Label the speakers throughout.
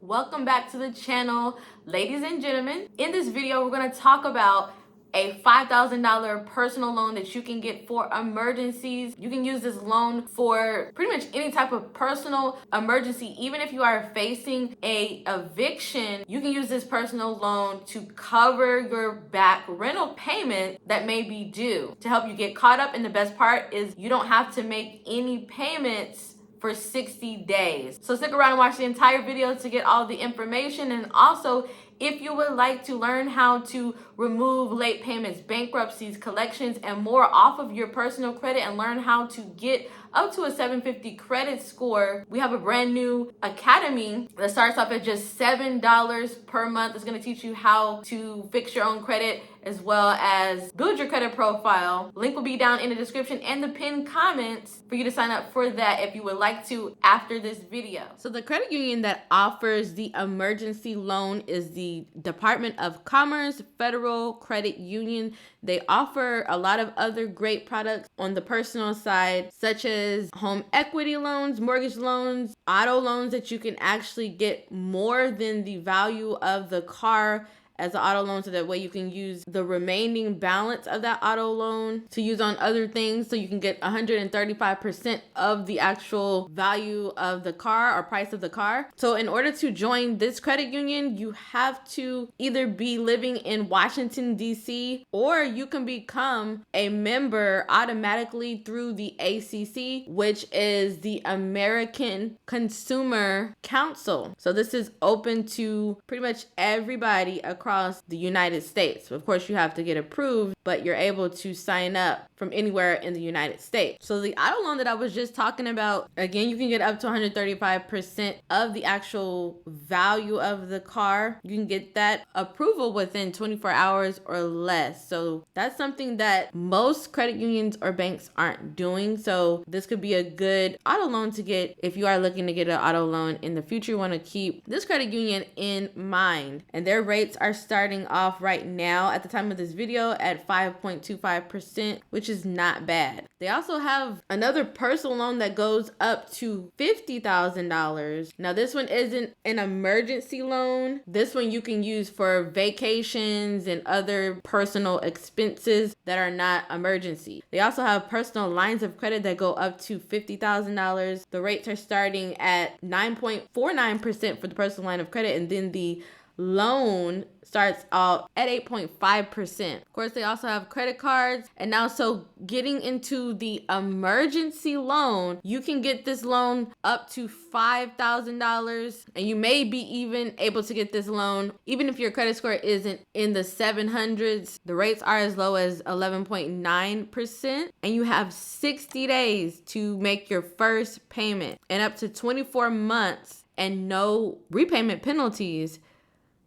Speaker 1: Welcome back to the channel, ladies and gentlemen. In this video, we're going to talk about a $5,000 personal loan that you can get for emergencies. You can use this loan for pretty much any type of personal emergency. Even if you are facing a eviction, you can use this personal loan to cover your back rental payment that may be due to help you get caught up. And the best part is you don't have to make any payments for 60 days. So stick around and watch the entire video to get all the information. And also, if you would like to learn how to remove late payments, bankruptcies, collections, and more off of your personal credit and learn how to get up to a 750 credit score, we have a brand new academy that starts off at just $7 per month. It's going to teach you how to fix your own credit as well as build your credit profile. Link will be down in the description and the pinned comments for you to sign up for that if you would like to after this video. So the credit union that offers the emergency loan is the Department of Commerce Federal Credit Union. They offer a lot of other great products on the personal side, such as home equity loans, mortgage loans, auto loans that you can actually get more than the value of the car as an auto loan, so that way you can use the remaining balance of that auto loan to use on other things, so you can get 135% of the actual value of the car or price of the car. So in order to join this credit union, you have to either be living in Washington, D.C., or you can become a member automatically through the ACC, which is the American Consumer Council. So this is open to pretty much everybody across the United States. Of course, you have to get approved, but you're able to sign up from anywhere in the United States. So the auto loan that I was just talking about, again, you can get up to 135% of the actual value of the car. You can get that approval within 24 hours or less. So that's something that most credit unions or banks aren't doing. So this could be a good auto loan to get if you are looking to get an auto loan in the future. You want to keep this credit union in mind. And their rates are starting off right now at the time of this video at 5.25%, which is not bad. They also have another personal loan that goes up to $50,000. Now this one isn't an emergency loan. This one you can use for vacations and other personal expenses that are not emergency. They also have personal lines of credit that go up to $50,000. The rates are starting at 9.49% for the personal line of credit, and then the loan starts out at 8.5%. Of course, they also have credit cards. And now, so getting into the emergency loan, you can get this loan up to $5,000, and you may be even able to get this loan even if your credit score isn't in the 700s. The rates are as low as 11.9%, and you have 60 days to make your first payment and up to 24 months and no repayment penalties.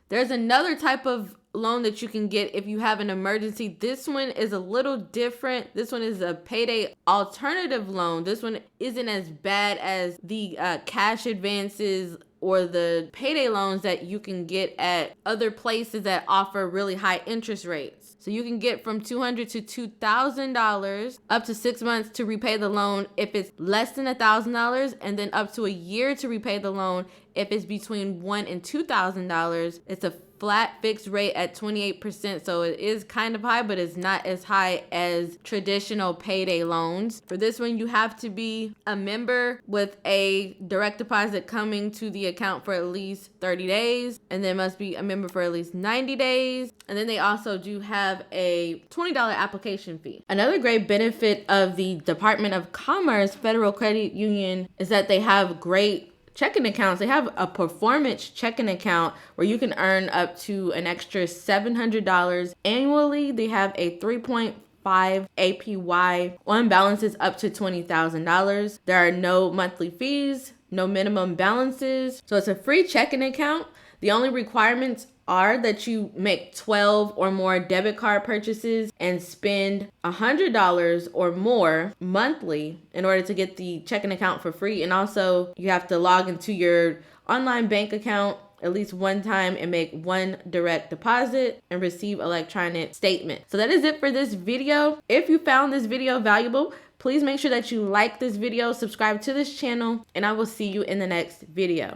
Speaker 1: There's another type of loan that you can get if you have an emergency. This one is a little different. This one is a payday alternative loan. This one isn't as bad as the cash advances or the payday loans that you can get at other places that offer really high interest rates. So you can get from $200 to $2,000, up to 6 months to repay the loan if it's less than $1,000, and then up to a year to repay the loan if it's between $1,000 and $2,000. It's a flat fixed rate at 28%, so it is kind of high, but it's not as high as traditional payday loans. For this one, you have to be a member with a direct deposit coming to the account for at least 30 days, and then must be a member for at least 90 days. And then they also do have a $20 application fee. Another great benefit of the Department of Commerce Federal Credit Union is that they have great checking accounts. They have a performance checking account where you can earn up to an extra $700 annually. They have a 3.5 APY on balances up to $20,000. There are no monthly fees, no minimum balances. So it's a free checking account. The only requirements are that you make 12 or more debit card purchases and spend $100 or more monthly in order to get the checking account for free. And also you have to log into your online bank account at least one time and make one direct deposit and receive electronic statement. So that is it for this video. If you found this video valuable, please make sure that you like this video, subscribe to this channel, and I will see you in the next video.